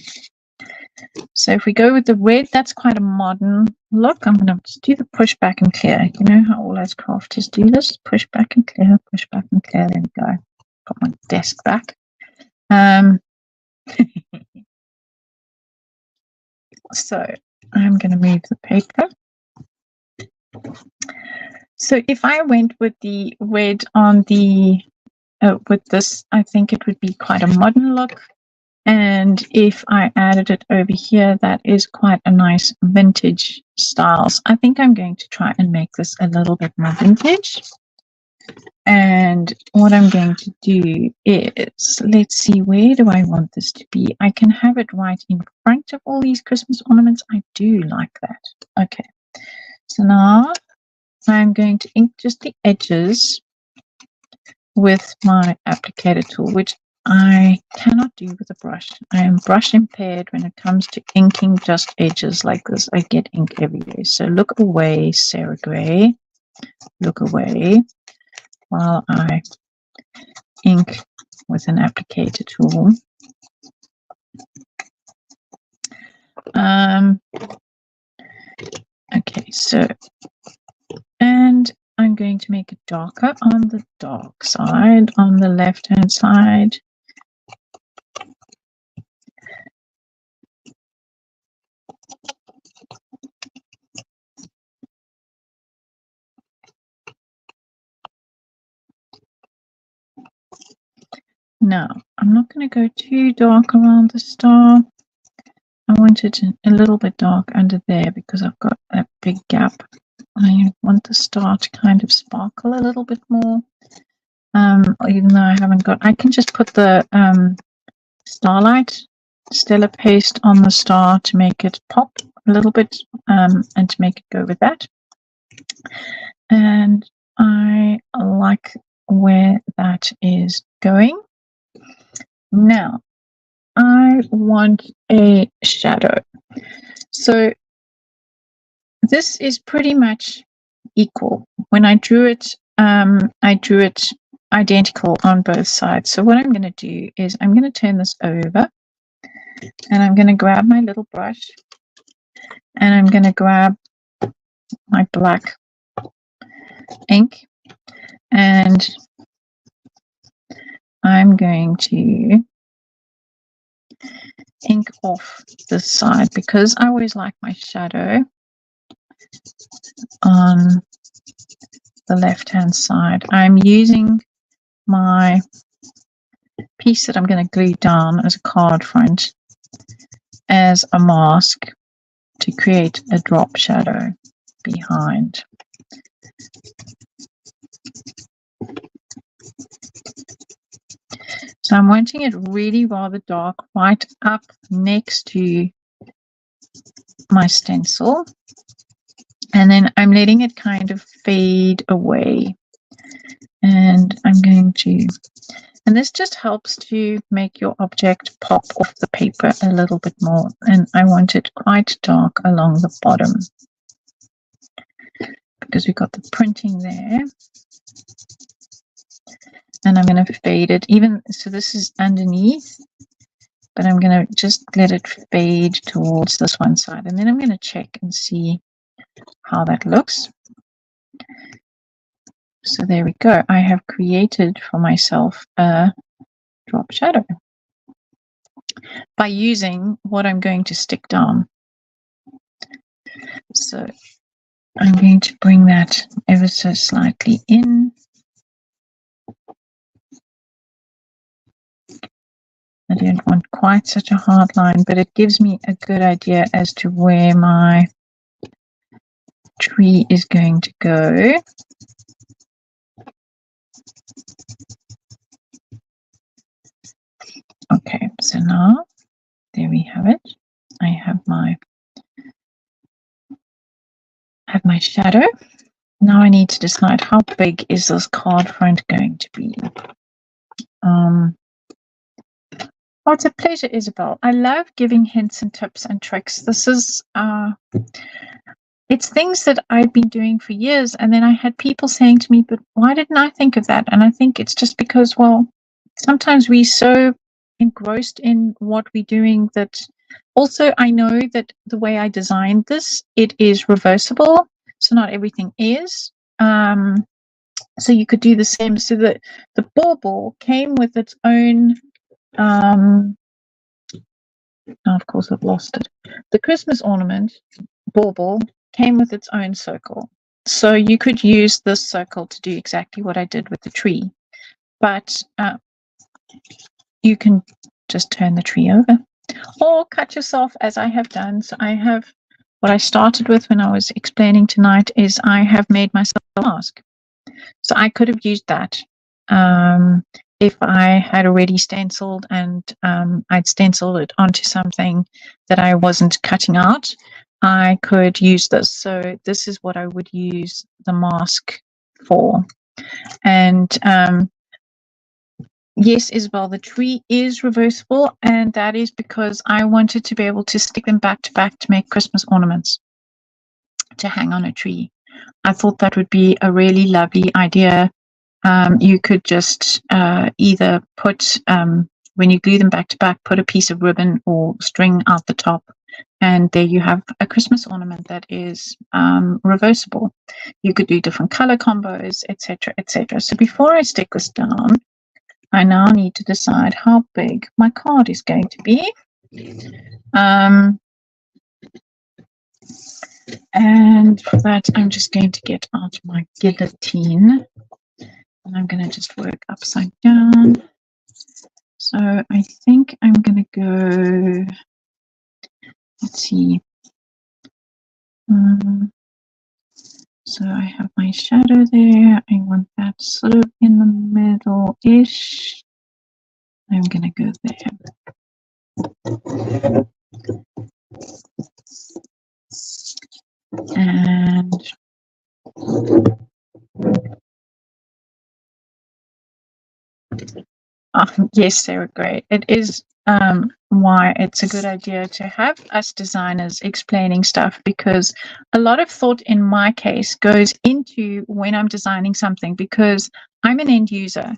so if we go with the red, that's quite a modern look. I'm going to just do the push back and clear. You know how all those crafters do this? Push back and clear, push back and clear. There we go. Got my desk back. So I'm going to move the paper. So if I went with the red on the, with this, I think it would be quite a modern look. And if I added it over here, that is quite a nice vintage styles. I think I'm going to try and make this a little bit more vintage. And what I'm going to do is, let's see, where do I want this to be? I can have it right in front of all these Christmas ornaments. I do like that. Okay. So now I'm going to ink just the edges with my applicator tool, which I cannot do with a brush. I am brush impaired when it comes to inking just edges like this. I get ink everywhere. So look away, Sarah Gray. Look away while I ink with an applicator tool. Okay, so, and I'm going to make it darker on the dark side, on the left-hand side. Now, I'm not going to go too dark around the star. I want it a little bit dark under there because I've got that big gap. I want the star to kind of sparkle a little bit more. Even though I haven't got, I can just put the starlight stellar paste on the star to make it pop a little bit, and to make it go with that. And I like where that is going. Now, I want a shadow. So this is pretty much equal. When I drew it identical on both sides. So what I'm going to do is I'm going to turn this over and I'm going to grab my little brush and I'm going to grab my black ink and I'm going to ink off this side because I always like my shadow on the left-hand side. I'm using my piece that I'm going to glue down as a card front as a mask to create a drop shadow behind. So I'm wanting it really rather dark right up next to my stencil. And then I'm letting it kind of fade away. And I'm going to, and this just helps to make your object pop off the paper a little bit more. And I want it quite dark along the bottom because we've got the printing there. And I'm going to fade it even, so this is underneath, but I'm going to just let it fade towards this one side. And then I'm going to check and see how that looks. So there we go. I have created for myself a drop shadow by using what I'm going to stick down. So I'm going to bring that ever so slightly in. I don't want quite such a hard line, but it gives me a good idea as to where my tree is going to go. Okay, so now there we have it. I have my shadow. Now I need to decide how big is this card front going to be. Oh, it's a pleasure, Isabel. I love giving hints and tips and tricks. This is it's things that I've been doing for years. And then I had people saying to me, but why didn't I think of that? And I think it's just because, well, sometimes we're so engrossed in what we're doing that also I know that the way I designed this, it is reversible. So not everything is. So you could do the same. So that the bauble came with its own, now of course I've lost it. The Christmas ornament bauble came with its own circle. So you could use this circle to do exactly what I did with the tree. But you can just turn the tree over or cut yourself as I have done. So I have, what I started with when I was explaining tonight is I have made myself a mask. So I could have used that if I had already stenciled and I'd stenciled it onto something that I wasn't cutting out. I could use this. So this is what I would use the mask for. And yes, Isabel, the tree is reversible, and that is because I wanted to be able to stick them back to make Christmas ornaments to hang on a tree. I thought that would be a really lovely idea. You could just either put, when you glue them back to back, put a piece of ribbon or string out the top, and there you have a Christmas ornament that is reversible. You could do different color combos, etc., etc. So before I stick this down, I now need to decide how big my card is going to be. And for that, I'm just going to get out my guillotine. And I'm going to just work upside down. So I think I'm going to go, let's see. So I have my shadow there. I want that sort of in the middle-ish. I'm going to go there. And yes, Sarah, great. It is why it's a good idea to have us designers explaining stuff, because a lot of thought in my case goes into when I'm designing something, because I'm an end user.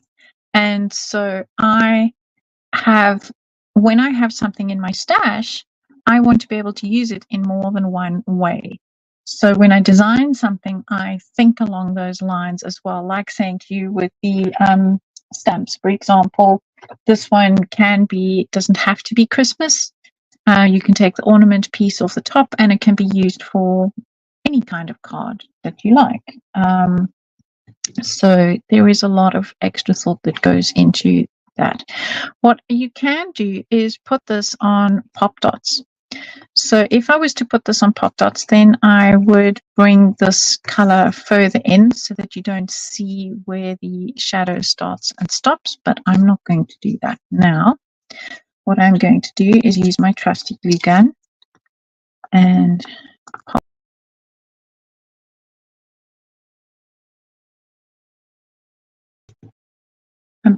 And so when I have something in my stash, I want to be able to use it in more than one way. So when I design something, I think along those lines as well, like saying to you with the stamps, for example, this one doesn't have to be Christmas. You can take the ornament piece off the top and it can be used for any kind of card that you like. So there is a lot of extra thought that goes into that. What you can do is put this on pop dots. So if I was to put this on pop dots, then I would bring this color further in so that you don't see where the shadow starts and stops, but I'm not going to do that now. What I'm going to do is use my trusty glue gun and pop. I'm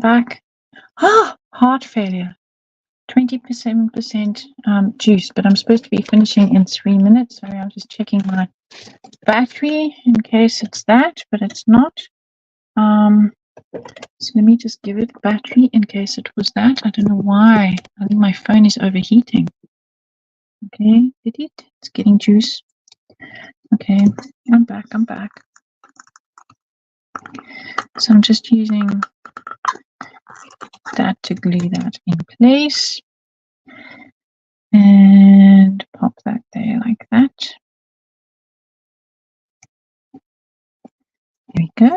back. Ah, heart failure. 27% juice, but I'm supposed to be finishing in 3 minutes. Sorry, I'm just checking my battery in case it's that, but it's not. So let me just give it battery in case it was that. I don't know why. I think my phone is overheating. Okay, did it? It's getting juice. Okay, I'm back. So I'm just using that to glue that in place. And pop that there like that. There we go.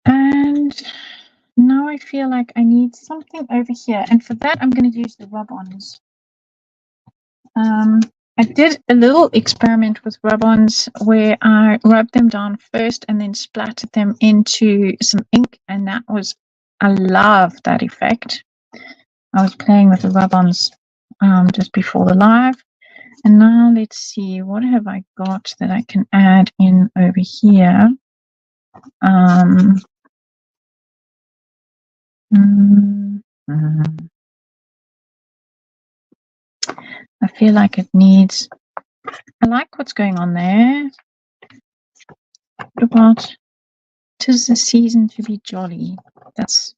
And now I feel like I need something over here. And for that, I'm going to use the rub-ons. I did a little experiment with rub-ons where I rubbed them down first and then splattered them into some ink. And I love that effect. I was playing with the rub-ons just before the live. And now let's see, what have I got that I can add in over here? I feel like it needs, I like what's going on there. What about, 'tis the season to be jolly. That's,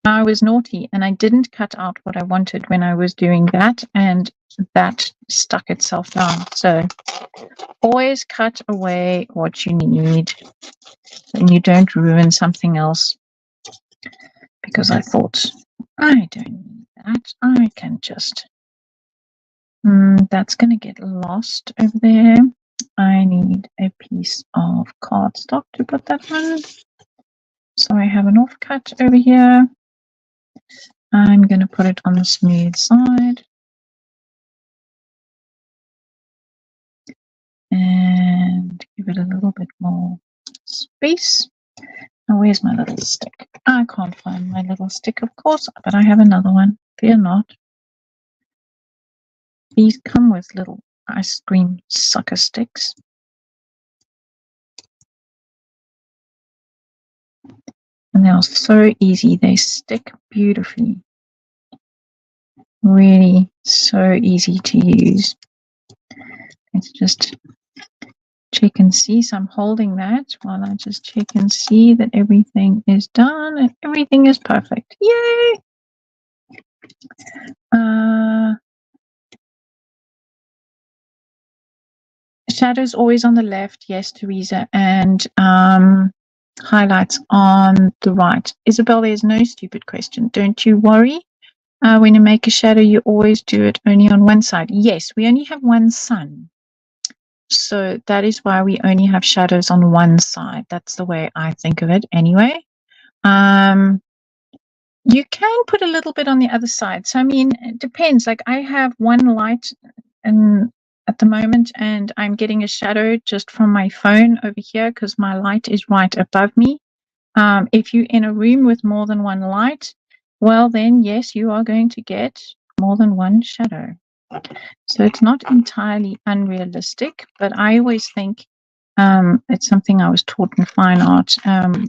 I was naughty and I didn't cut out what I wanted when I was doing that, and that stuck itself down. So always cut away what you need and you don't ruin something else. Because I thought, I don't need that. I can just, that's going to get lost over there. I need a piece of cardstock to put that on. So I have an offcut over here. I'm going to put it on the smooth side. And give it a little bit more space. Now, where's my little stick? I can't find my little stick, of course, but I have another one. Fear not. These come with little ice cream sucker sticks. And they are so easy. They stick beautifully. Really so easy to use. Let's just check and see. So I'm holding that while I just check and see that everything is done and everything is perfect. Yay! Shadows always on the left. Yes, Teresa. And highlights on the right. Isabel, there's no stupid question. Don't you worry. When you make a shadow, you always do it only on one side. Yes, we only have one sun. So that is why we only have shadows on one side. That's the way I think of it anyway. You can put a little bit on the other side. So, I mean, it depends. Like I have one light at the moment, and I'm getting a shadow just from my phone over here because my light is right above me. If you're in a room with more than one light, well, then, yes, you are going to get more than one shadow. So it's not entirely unrealistic, but I always think it's something I was taught in fine art.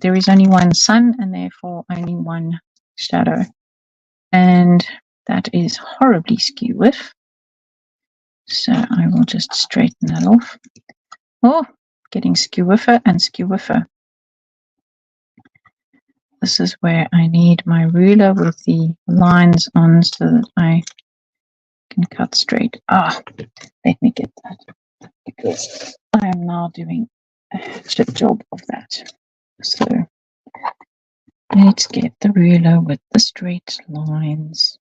There is only one sun and therefore only one shadow. And that is horribly skew with. So I will just straighten that off. Oh, getting skewifer and skewifer. This is where I need my ruler with the lines on so that I can cut straight. Let me get that because I am now doing a shit job of that. So let's get the ruler with the straight lines.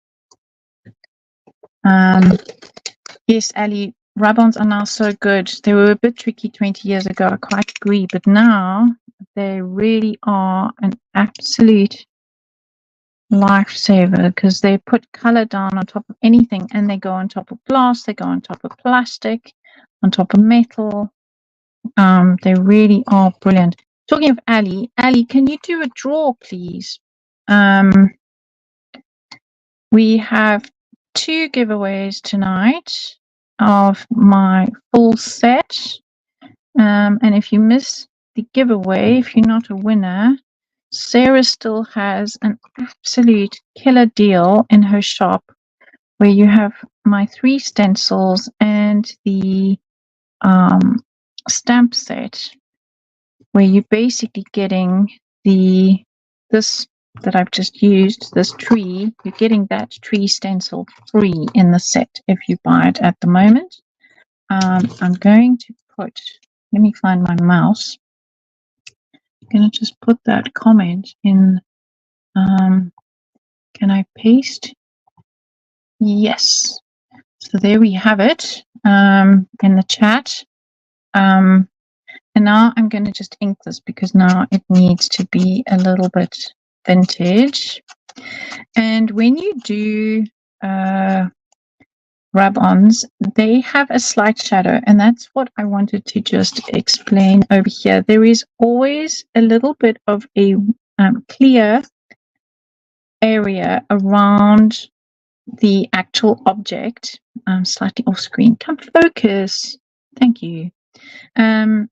Yes, Ali, rub-ons are now so good. They were a bit tricky 20 years ago, I quite agree, but now they really are an absolute lifesaver because they put color down on top of anything and they go on top of glass, they go on top of plastic, on top of metal. They really are brilliant. Talking of Ali, can you do a draw, please? We have 2 giveaways tonight of my full set. And if you miss the giveaway, if you're not a winner, Sarah still has an absolute killer deal in her shop where you have my 3 stencils and the stamp set where you're basically getting this that I've just used, this tree, you're getting that tree stencil free in the set if you buy it at the moment. I'm going to put, let me find my mouse. I'm going to just put that comment in. Can I paste? Yes. So there we have it in the chat. And now I'm going to just ink this because now it needs to be a little bit vintage. And when you do rub-ons, they have a slight shadow, and that's what I wanted to just explain over here. There is always a little bit of a clear area around the actual object. I'm slightly off screen. Come focus. Thank you. And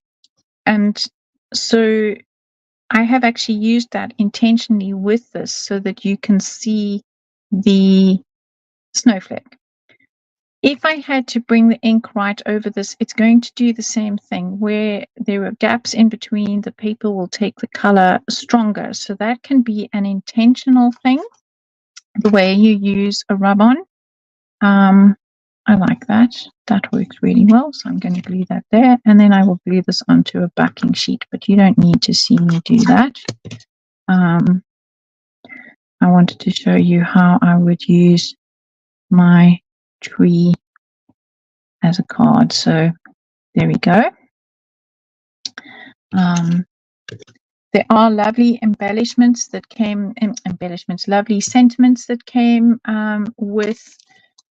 so I have actually used that intentionally with this so that you can see the snowflake. If I had to bring the ink right over this, it's going to do the same thing. Where there are gaps in between, the paper will take the color stronger. So that can be an intentional thing, the way you use a rub-on. I like that. That works really well. So I'm going to glue that there. And then I will glue this onto a backing sheet. But you don't need to see me do that. I wanted to show you how I would use my tree as a card. So there we go. There are lovely embellishments that came, lovely sentiments that came with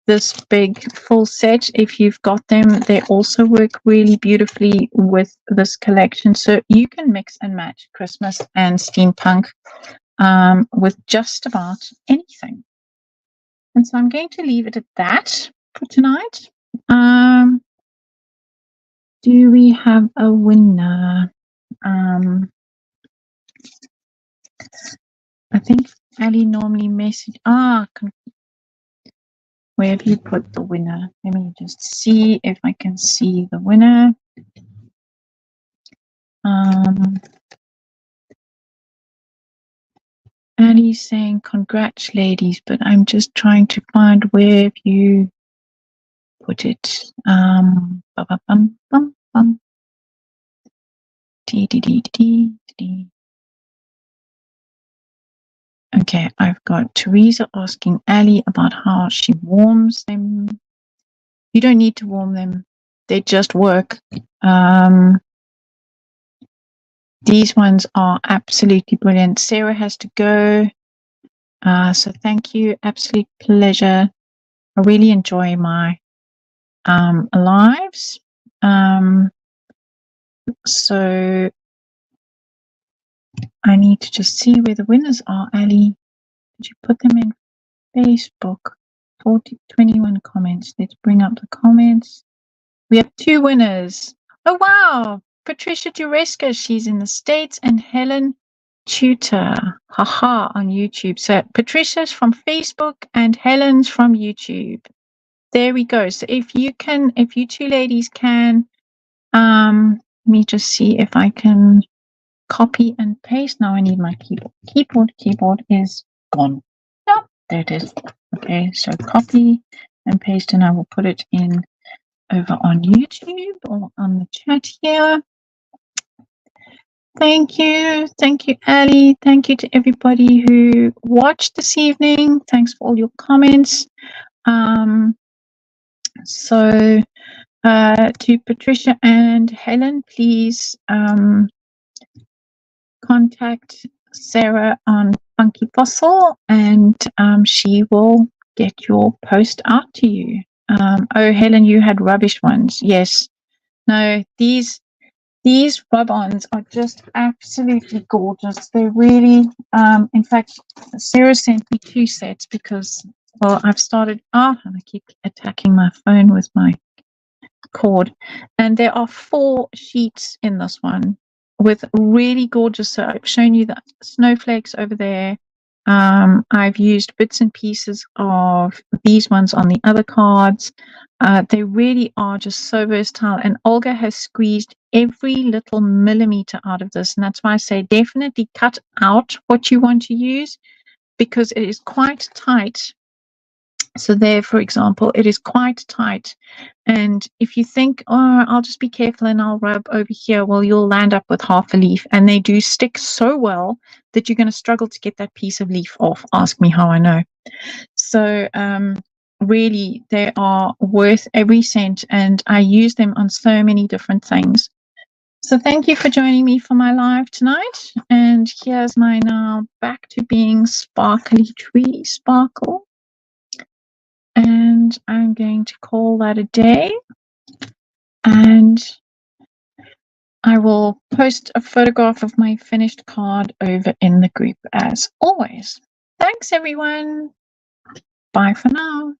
this big full set. If you've got them, they also work really beautifully with this collection. So you can mix and match Christmas and steampunk with just about anything. And so I'm going to leave it at that for tonight. Do we have a winner? I think Ali normally message. Where have you put the winner? Let me just see if I can see the winner. Ali's saying congrats, ladies, but I'm just trying to find where you put it. Okay, I've got Teresa asking Ali about how she warms them. You don't need to warm them. They just work. These ones are absolutely brilliant. Sarah has to go. So thank you. Absolute pleasure. I really enjoy my lives. So I need to just see where the winners are, Ali. Did you put them in Facebook? 21 comments. Let's bring up the comments. We have 2 winners. Oh, wow. Patricia Duresca, she's in the States, and Helen Tutor, haha, on YouTube. So Patricia's from Facebook and Helen's from YouTube. There we go. So if you 2 ladies can, let me just see if I can copy and paste. Now I need my keyboard. Keyboard is gone. Yeah, there it is. Okay, so copy and paste, and I will put it in over on YouTube or on the chat here. Thank you, Ali. Thank you to everybody who watched this evening. Thanks for all your comments. So to Patricia and Helen, please contact Sarah on Funky Fossil, and she will get your post out to you. Oh, Helen, you had rubbish ones. Yes. No, these rub-ons are just absolutely gorgeous. They're really, in fact, Sarah sent me 2 sets because, well, I've started, and I keep attacking my phone with my cord. And there are 4 sheets in this one with really gorgeous, so I've shown you the snowflakes over there. I've used bits and pieces of these ones on the other cards. They really are just so versatile, and Olga has squeezed every little millimeter out of this, and that's why I say definitely cut out what you want to use, because it is quite tight. So there, for example, it is quite tight, and if you think, oh, I'll just be careful and I'll rub over here, well, you'll land up with half a leaf, and they do stick so well that you're going to struggle to get that piece of leaf off. Ask me how I know. So really, they are worth every cent, and I use them on so many different things. So thank you for joining me for my live tonight, and here's my now back to being sparkly tree sparkle. And I'm going to call that a day, and I will post a photograph of my finished card over in the group as always. Thanks, everyone. Bye for now.